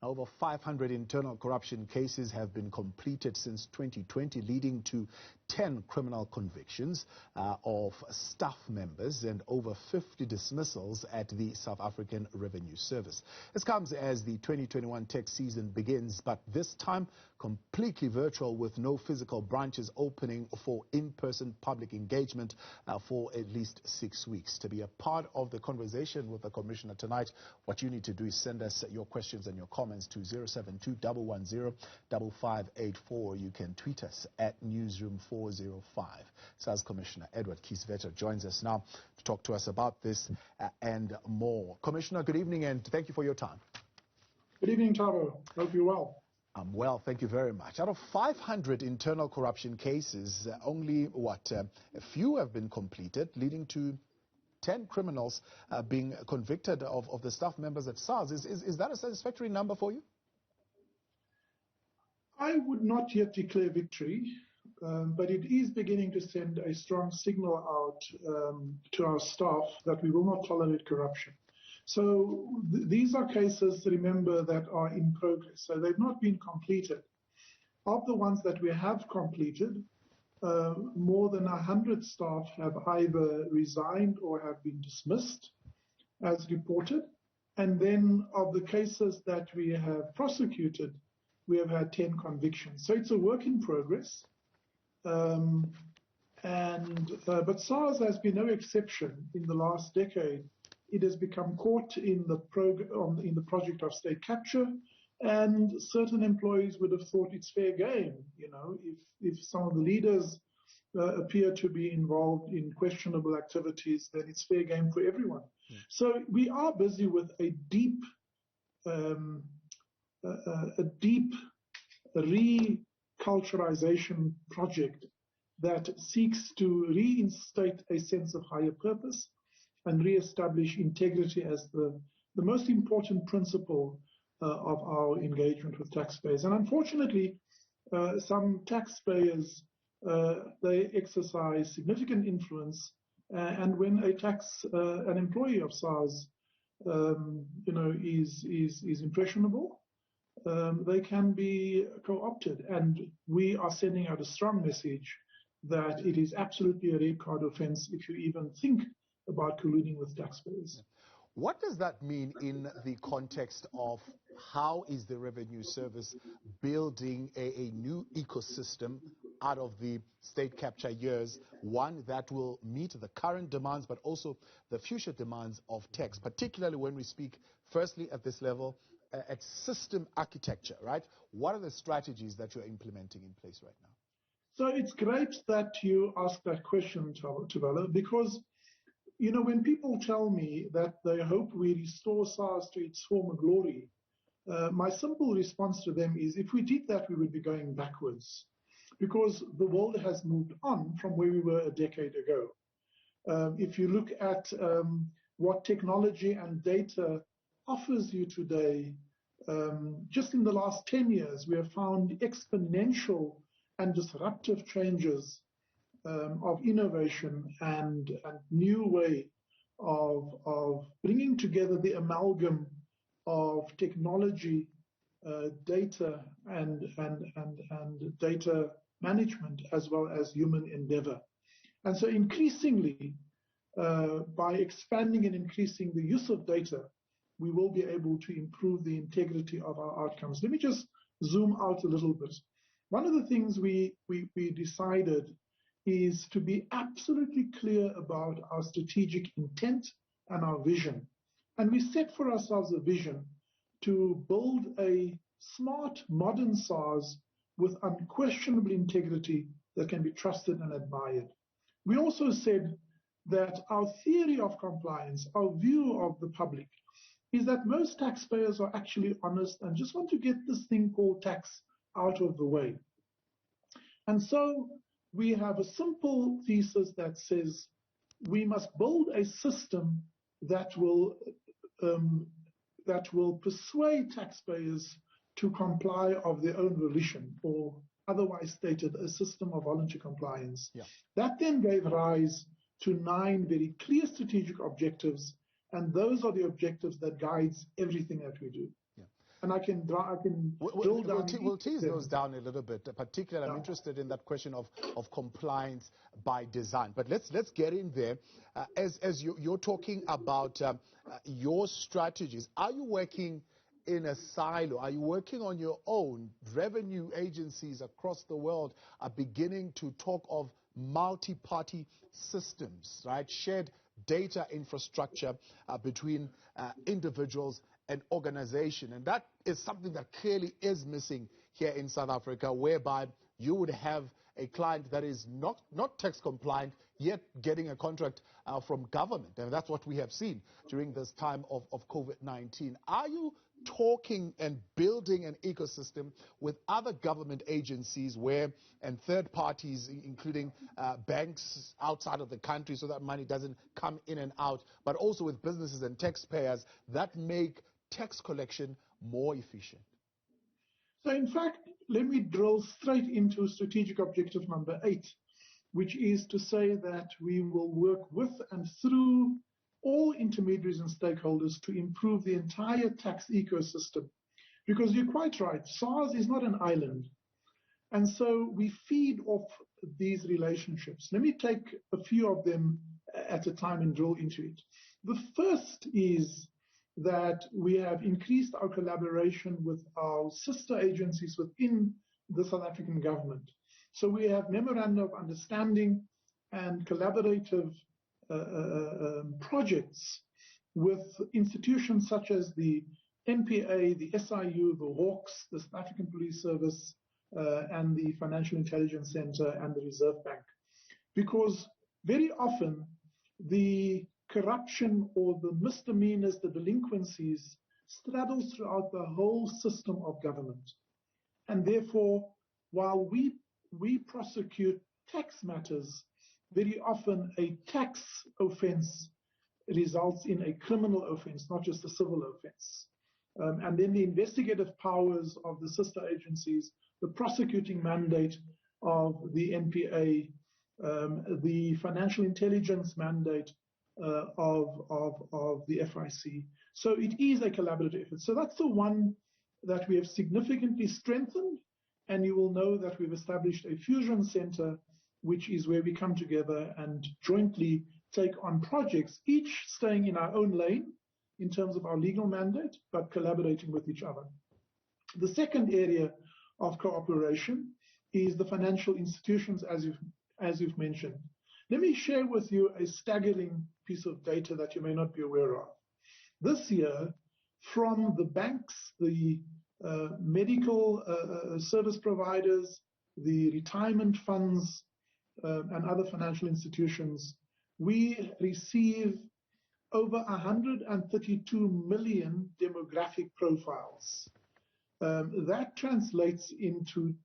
Over 500 internal corruption cases have been completed since 2020, leading to 10 criminal convictions of staff members and over 50 dismissals at the South African Revenue Service. This comes as the 2021 tax season begins, but this time completely virtual, with no physical branches opening for in-person public engagement for at least 6 weeks. To be a part of the conversation with the Commissioner tonight, what you need to do is send us your questions and your comments to 072-110-5584. You can tweet us at Newsroom405. SARS Commissioner Edward Kieswetter joins us now to talk to us about this and more. Commissioner, good evening and thank you for your time. Good evening, Thabo. Hope you're well. I'm well, thank you very much. Out of 500 internal corruption cases, only, a few have been completed, leading to 10 criminals being convicted of the staff members at SARS. Is that a satisfactory number for you? I would not yet declare victory, but it is beginning to send a strong signal out to our staff that we will not tolerate corruption. So these are cases, remember, that are in progress. So they've not been completed. Of the ones that we have completed, more than 100 staff have either resigned or have been dismissed, as reported. And then of the cases that we have prosecuted, we have had 10 convictions. So it's a work in progress. But SARS has been no exception in the last decade. It has become caught in the project of state capture, and certain employees would have thought it's fair game, if some of the leaders appear to be involved in questionable activities, then it's fair game for everyone. Yeah. So we are busy with a deep reculturalization project that seeks to reinstate a sense of higher purpose and re-establish integrity as the most important principle of our engagement with taxpayers. And unfortunately, some taxpayers, they exercise significant influence, and when an employee of SARS, is impressionable, they can be co-opted. And we are sending out a strong message that it is absolutely a red card offense if you even think about colluding with taxpayers. What does that mean in the context of how is the Revenue Service building a new ecosystem out of the state capture years, one that will meet the current demands but also the future demands of tax, particularly when we speak firstly at this level at system architecture, right? What are the strategies that you're implementing in place right now? So it's great that you ask that question, Thabo, because when people tell me that they hope we restore SARS to its former glory, my simple response to them is, if we did that, we would be going backwards, because the world has moved on from where we were a decade ago. If you look at what technology and data offers you today, just in the last 10 years, we have found exponential and disruptive changes of innovation and new way of bringing together the amalgam of technology, data and data management, as well as human endeavor. And so increasingly, by expanding and increasing the use of data, we will be able to improve the integrity of our outcomes. Let me just zoom out a little bit. One of the things we decided is to be absolutely clear about our strategic intent and our vision. And we set for ourselves a vision to build a smart, modern SARS with unquestionable integrity that can be trusted and admired. We also said that our theory of compliance, our view of the public, is that most taxpayers are actually honest and just want to get this thing called tax out of the way. And so we have a simple thesis that says we must build a system that will persuade taxpayers to comply of their own volition, or otherwise stated, a system of voluntary compliance. Yeah. That then gave rise to 9 very clear strategic objectives, and those are the objectives that guides everything that we do. Yeah. and I can drill down. We'll tease those down a little bit. Particularly, I'm interested in that question of compliance by design. But let's get in there. As you're talking about your strategies, are you working in a silo? Are you working on your own? Revenue agencies across the world are beginning to talk of multi-party systems, right? Shared data infrastructure between individuals and organization. And that is something that clearly is missing here in South Africa, whereby you would have a client that is not tax compliant, yet getting a contract from government. And that's what we have seen during this time of COVID-19. Are you talking and building an ecosystem with other government agencies and third parties, including banks outside of the country, so that money doesn't come in and out, but also with businesses and taxpayers that make tax collection more efficient? So in fact, let me drill straight into strategic objective number 8, which is to say that we will work with and through all intermediaries and stakeholders to improve the entire tax ecosystem. Because you're quite right, SARS is not an island. And so we feed off these relationships. Let me take a few of them at a time and drill into it. The first is that we have increased our collaboration with our sister agencies within the South African government. So we have memorandum of understanding and collaborative projects with institutions such as the NPA, the SIU, the Hawks, the South African Police Service, and the Financial Intelligence Center and the Reserve Bank. Because very often the corruption or the misdemeanors, the delinquencies, straddles throughout the whole system of government. And therefore, while we prosecute tax matters, very often a tax offense results in a criminal offense, not just a civil offense. And then the investigative powers of the sister agencies, the prosecuting mandate of the NPA, the financial intelligence mandate of the FIC. So it is a collaborative effort. So that's the one that we have significantly strengthened, and you will know that we've established a fusion center, which is where we come together and jointly take on projects, each staying in our own lane in terms of our legal mandate, but collaborating with each other. The second area of cooperation is the financial institutions, as you've mentioned. Let me share with you a staggering piece of data that you may not be aware of. This year, from the banks, the medical service providers, the retirement funds, and other financial institutions, we receive over 132 million demographic profiles. That translates into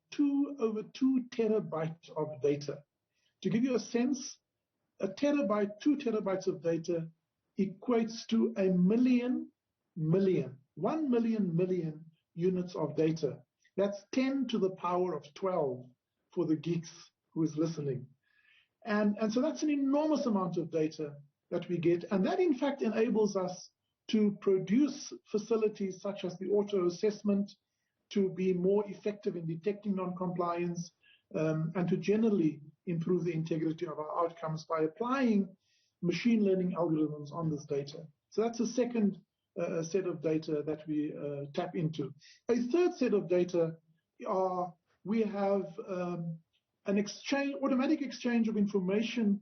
over 2 terabytes of data. To give you a sense, a terabyte, 2 terabytes of data equates to 1 million units of data. That's 10 to the power of 12 for the geeks who is listening. And so that's an enormous amount of data that we get. And that, in fact, enables us to produce facilities such as the auto assessment, to be more effective in detecting non-compliance, and to generally improve the integrity of our outcomes by applying machine learning algorithms on this data. So that's a second set of data that we tap into. A third set of data we have an automatic exchange of information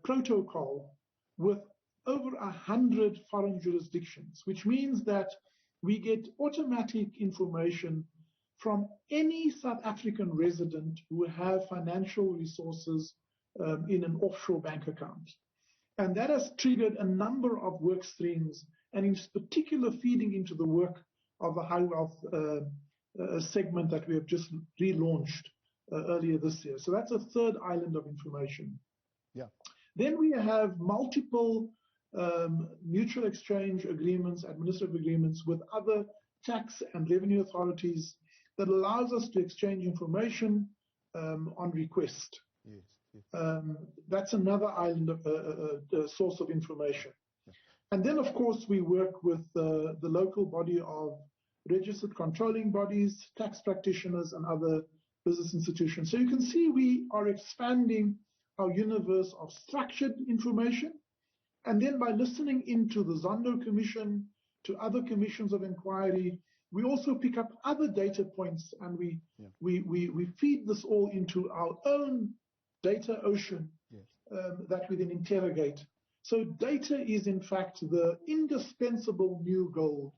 protocol with over 100 foreign jurisdictions, which means that we get automatic information from any South African resident who have financial resources in an offshore bank account. And that has triggered a number of work streams, and in particular feeding into the work of the high wealth segment that we have just relaunched earlier this year. So that's a third island of information. Yeah. Then we have multiple mutual exchange agreements, administrative agreements with other tax and revenue authorities that allows us to exchange information on request. Yes, yes. That's another island of source of information. And then, of course, we work with the local body of registered controlling bodies, tax practitioners, and other business institutions. So you can see we are expanding our universe of structured information. And then by listening into the Zondo Commission, to other commissions of inquiry, we also pick up other data points, and we feed this all into our own data ocean that we then interrogate. So data is in fact the indispensable new gold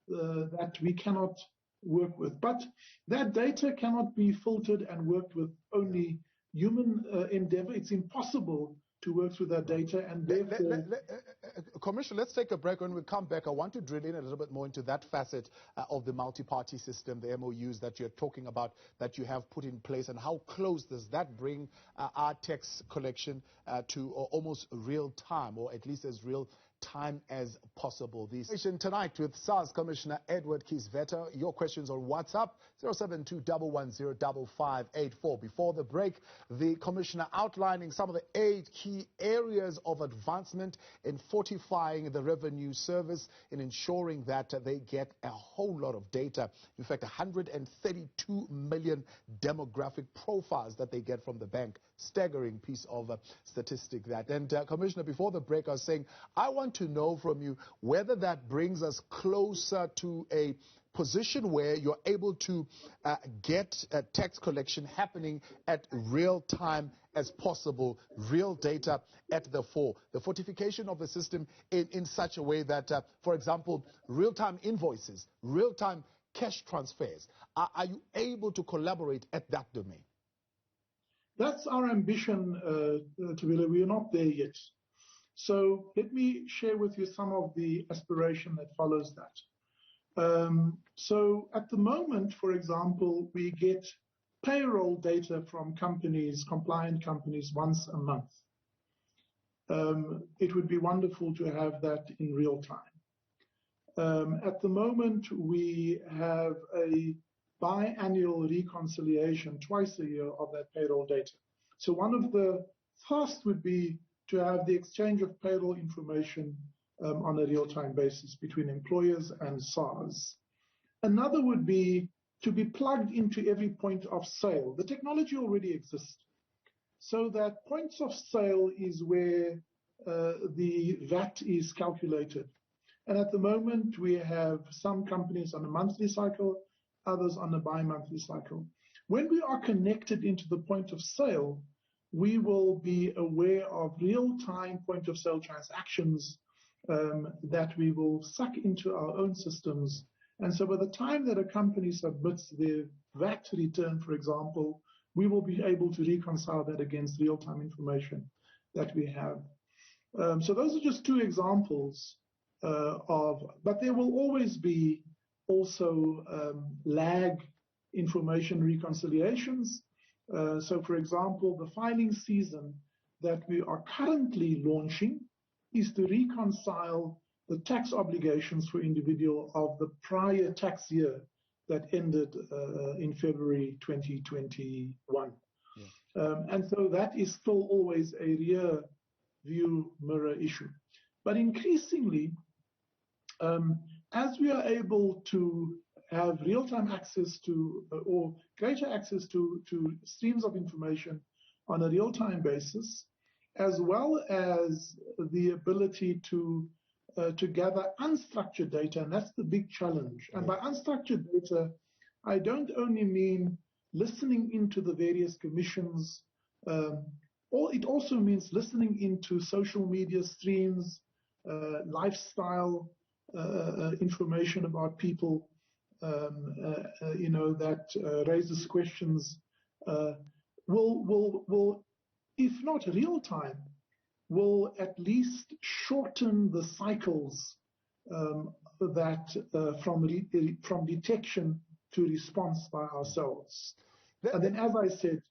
that we cannot work with. But that data cannot be filtered and worked with only human endeavor. It's impossible to work through that data, and therefore... Commissioner, let's take a break. When we come back, I want to drill in a little bit more into that facet of the multi-party system, the MOUs that you're talking about, that you have put in place, and how close does that bring our tax collection to almost real time, or at least as real time as possible. The station tonight with SARS Commissioner Edward Kieswetter. Your questions on WhatsApp 072-110-5584. Before the break, the Commissioner outlining some of the 8 key areas of advancement in fortifying the revenue service, in ensuring that they get a whole lot of data. In fact, 132 million demographic profiles that they get from the bank. Staggering piece of statistic that. And Commissioner, before the break, I was saying, I want to know from you whether that brings us closer to a position where you're able to get tax collection happening at real time as possible, real data at the fore. The fortification of the system in such a way that, for example, real-time invoices, real-time cash transfers, are you able to collaborate at that domain? That's our ambition, Thabo. We are not there yet. So let me share with you some of the aspiration that follows that. So at the moment, for example, we get payroll data from companies, compliant companies, once a month. It would be wonderful to have that in real time. At the moment, we have a biannual reconciliation twice a year of that payroll data. So one of the first would be to have the exchange of payroll information on a real-time basis between employers and SARS. Another would be to be plugged into every point of sale. The technology already exists, so that points of sale is where the VAT is calculated. And at the moment, we have some companies on a monthly cycle, others on a bi-monthly cycle. When we are connected into the point of sale, we will be aware of real-time point-of-sale transactions that we will suck into our own systems. And so by the time that a company submits their VAT return, for example, we will be able to reconcile that against real-time information that we have. So those are just 2 examples but there will always be also lag information reconciliations. So for example, the filing season that we are currently launching is to reconcile the tax obligations for individual of the prior tax year that ended in February 2021. And so that is still always a rear view mirror issue. But increasingly, as we are able to have real-time access to or greater access to streams of information on a real-time basis, as well as the ability to gather unstructured data, and that's the big challenge. And by unstructured data, I don't only mean listening into the various commissions, or it also means listening into social media streams, lifestyle information about people, that raises questions, will, if not real time, will at least shorten the cycles from detection to response by ourselves. And then, as I said,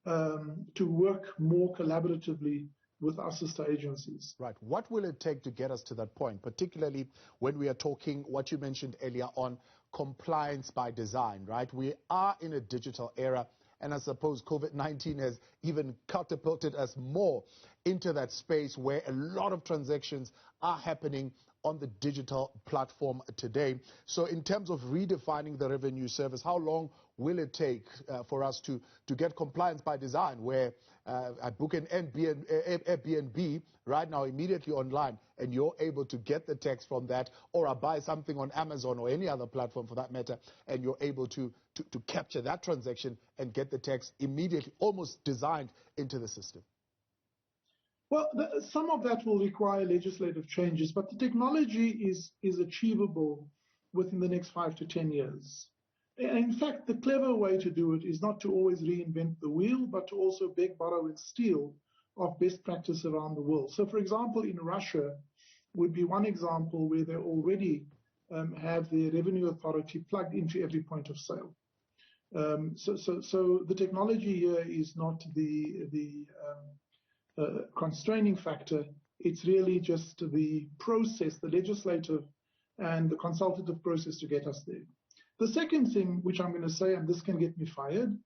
to work more collaboratively with our sister agencies. Right. What will it take to get us to that point, particularly when we are talking, what you mentioned earlier on, compliance by design, right? We are in a digital era, and I suppose COVID-19 has even catapulted us more into that space where a lot of transactions are happening on the digital platform today. So in terms of redefining the revenue service, how long will it take for us to get compliance by design, where I book an Airbnb right now immediately online and you're able to get the text from that, or I buy something on Amazon or any other platform for that matter, and you're able to capture that transaction and get the text immediately, almost designed into the system? Well, some of that will require legislative changes, but the technology is achievable within the next 5 to 10 years. In fact, the clever way to do it is not to always reinvent the wheel, but to also beg, borrow, and steal of best practice around the world. So, for example, in Russia would be one example where they already have the revenue authority plugged into every point of sale. So the technology here is not the constraining factor. It's really just the process, the legislative and the consultative process to get us there. The second thing, which I'm going to say, and this can get me fired,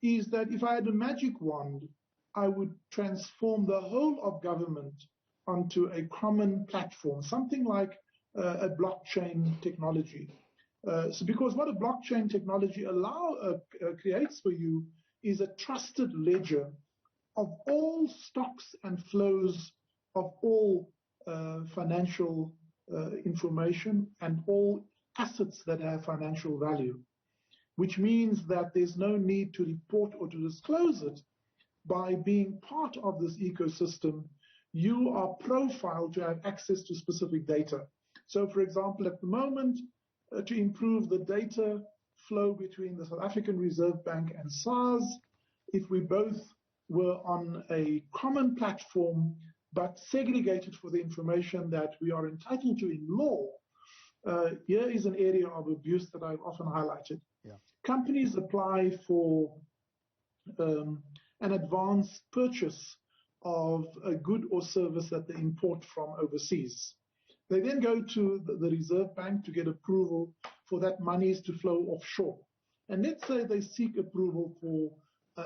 is that if I had a magic wand, I would transform the whole of government onto a common platform, something like a blockchain technology. So because what a blockchain technology creates for you is a trusted ledger of all stocks and flows of all financial information and all assets that have financial value, which means that there's no need to report or to disclose it. By being part of this ecosystem, you are profiled to have access to specific data. So, for example, at the moment, to improve the data flow between the South African Reserve Bank and SARS, if we both were on a common platform but segregated for the information that we are entitled to in law, here is an area of abuse that I've often highlighted. Yeah. Companies apply for an advance purchase of a good or service that they import from overseas. They then go to the Reserve Bank to get approval for that monies to flow offshore. And let's say they seek approval for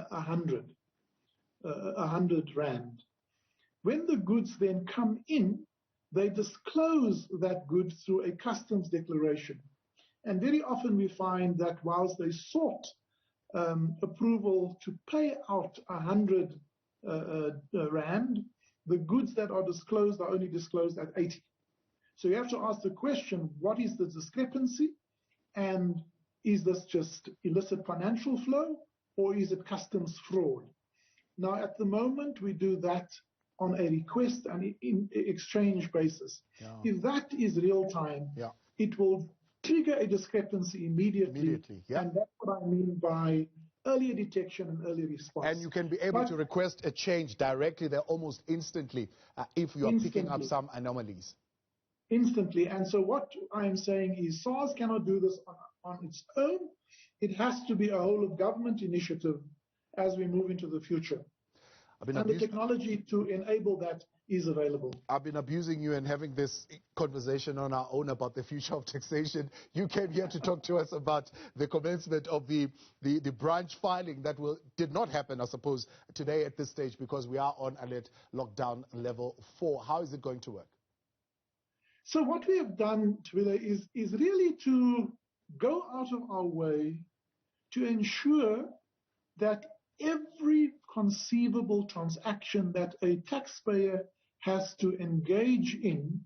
100 Rand. When the goods then come in, they disclose that good through a customs declaration. And very often we find that whilst they sought approval to pay out 100 Rand, the goods that are disclosed are only disclosed at 80. So you have to ask the question, what is the discrepancy? And is this just illicit financial flow, or is it customs fraud? Now, at the moment, we do that on a request and in exchange basis. Yeah. If that is real time, it will trigger a discrepancy immediately. Yeah. And that's what I mean by earlier detection and early response. And you can be able to request a change directly there almost instantly if you are picking up some anomalies. Instantly. And so what I'm saying is SARS cannot do this on its own. It has to be a whole of government initiative as we move into the future. And the technology to enable that is available. I've been abusing you and having this conversation on our own about the future of taxation. You came here to talk to us about the commencement of the branch filing that did not happen, I suppose, today at this stage because we are on alert lockdown level 4. How is it going to work? So what we have done, Twila, is really to go out of our way to ensure that every conceivable transaction that a taxpayer has to engage in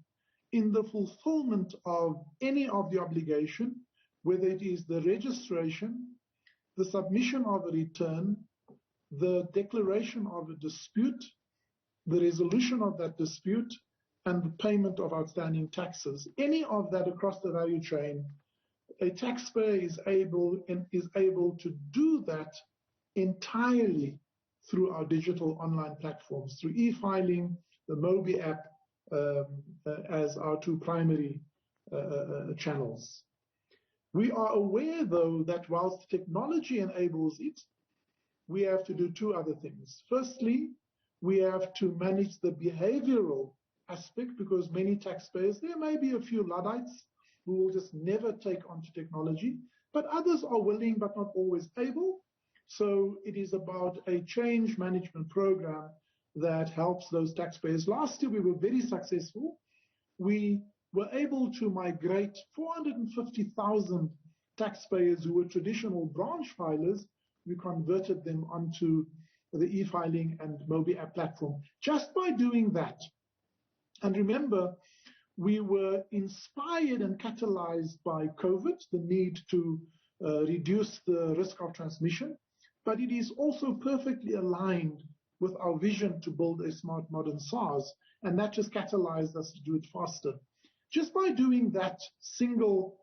the fulfillment of any of the obligation, whether it is the registration, the submission of a return, the declaration of a dispute, the resolution of that dispute, and the payment of outstanding taxes. Any of that across the value chain, a taxpayer is able to do that entirely through our digital online platforms, through e-filing, the Mobi app as our two primary channels. We are aware, though, that whilst technology enables it, we have to do two other things. Firstly, we have to manage the behavioral aspect, because many taxpayers, there may be a few Luddites who will just never take onto technology, but others are willing but not always able. So it is about a change management program that helps those taxpayers. Last year we were very successful. We were able to migrate 450,000 taxpayers who were traditional branch filers. We converted them onto the e-filing and Mobi app platform. Just by doing that, and remember, we were inspired and catalyzed by COVID, the need to reduce the risk of transmission, but it is also perfectly aligned with our vision to build a smart modern SARS, and that just catalyzed us to do it faster. Just by doing that single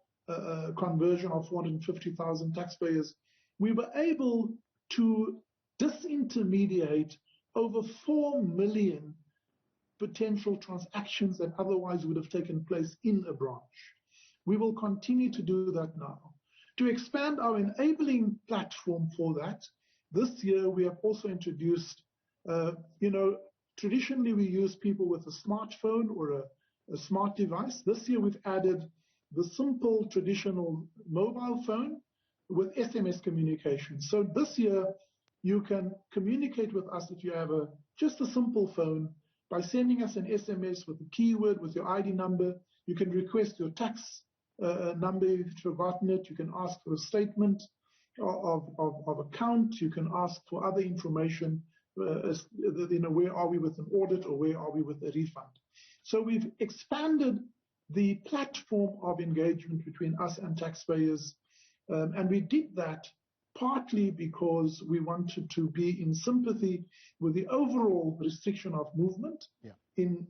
conversion of 450,000 taxpayers, we were able to disintermediate over 4 million potential transactions that otherwise would have taken place in a branch. We will continue to do that now. To expand our enabling platform for that, this year we have also introduced, traditionally we use people with a smartphone or a smart device. This year we've added the simple traditional mobile phone with SMS communication. So this year you can communicate with us if you have just a simple phone by sending us an SMS with a keyword, with your ID number. You can request your tax number if you've forgotten it. You can ask for a statement of account. You can ask for other information, where are we with an audit or where are we with a refund. So we've expanded the platform of engagement between us and taxpayers, and we did that partly because we wanted to be in sympathy with the overall restriction of movement in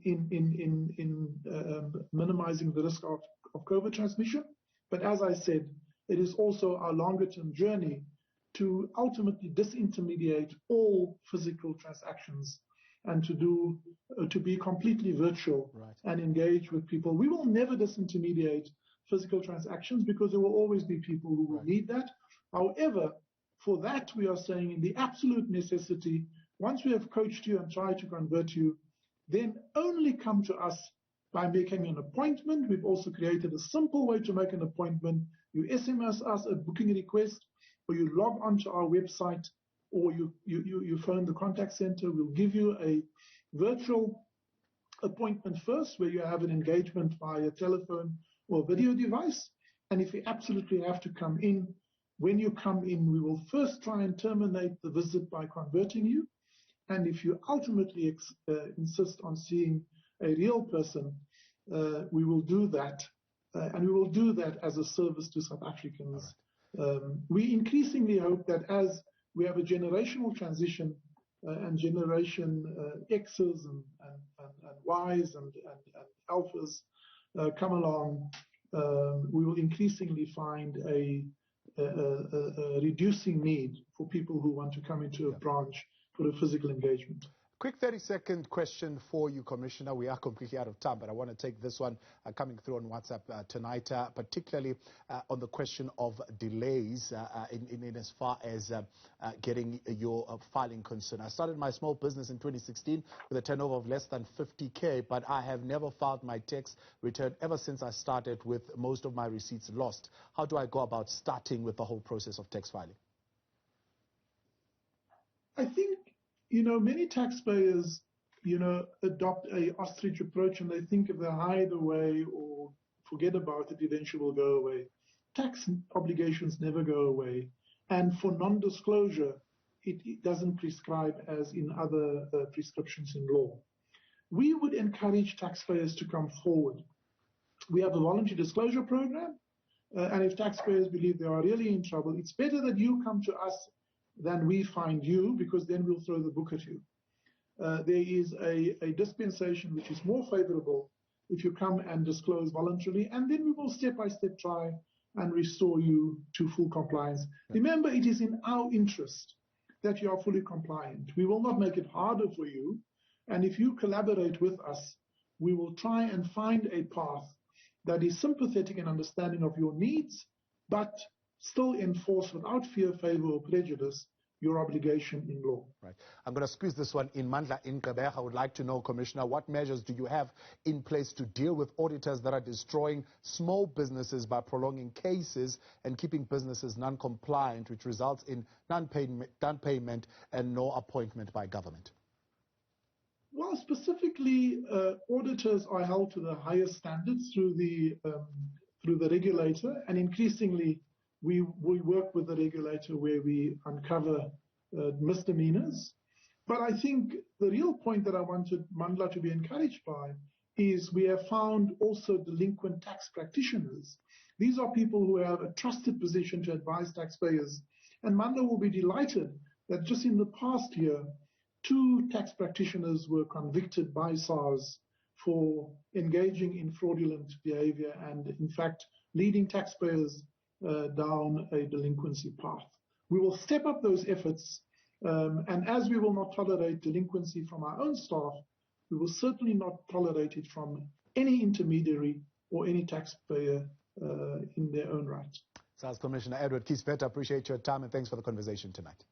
minimizing the risk of COVID transmission. But as I said, it is also our longer-term journey to ultimately disintermediate all physical transactions and to be completely virtual and engage with people. We will never disintermediate physical transactions because there will always be people who will need that. However, for that we are saying in the absolute necessity, once we have coached you and tried to convert you, then only come to us by making an appointment. We've also created a simple way to make an appointment. You SMS us a booking request, or you log onto our website, or you phone the contact center. We'll give you a virtual appointment first, where you have an engagement via telephone or video device. And if you absolutely have to come in, when you come in, we will first try and terminate the visit by converting you. And if you ultimately insist on seeing a real person, we will do that. And we will do that as a service to South Africans. We increasingly hope that as we have a generational transition and generation X's and Y's and alphas come along, we will increasingly find a reducing need for people who want to come into a branch for a physical engagement. Quick 30-second question for you, Commissioner. We are completely out of time, but I want to take this one coming through on WhatsApp tonight, particularly on the question of delays in as far as getting your filing concern. I started my small business in 2016 with a turnover of less than 50K, but I have never filed my tax return ever since I started, with most of my receipts lost. How do I go about starting with the whole process of tax filing? I think, many taxpayers, adopt a ostrich approach, and they think if they hide away or forget about it, eventually will go away. Tax obligations never go away. And for non-disclosure, it doesn't prescribe as in other prescriptions in law. We would encourage taxpayers to come forward. We have a voluntary disclosure program, and if taxpayers believe they are really in trouble, it's better that you come to us than we find you, because then we'll throw the book at you. There is a dispensation which is more favorable if you come and disclose voluntarily, and then we will step-by-step try and restore you to full compliance. Remember, it is in our interest that you are fully compliant. We will not make it harder for you, and if you collaborate with us, we will try and find a path that is sympathetic and understanding of your needs, but still enforce without fear, favor, or prejudice your obligation in law. Right. I'm going to squeeze this one in. Mandla in Gqeberha, I would like to know, Commissioner, what measures do you have in place to deal with auditors that are destroying small businesses by prolonging cases and keeping businesses non-compliant, which results in non-payment and no appointment by government? Well, specifically, auditors are held to the highest standards through the regulator, and increasingly we work with the regulator where we uncover misdemeanors. But I think the real point that I wanted Mandla to be encouraged by is we have found also delinquent tax practitioners. These are people who have a trusted position to advise taxpayers. And Mandla will be delighted that just in the past year, 2 tax practitioners were convicted by SARS for engaging in fraudulent behavior and, in fact, leading taxpayers down a delinquency path. We will step up those efforts, and as we will not tolerate delinquency from our own staff, we will certainly not tolerate it from any intermediary or any taxpayer in their own right. SARS Commissioner Edward Kieswetter, appreciate your time and thanks for the conversation tonight.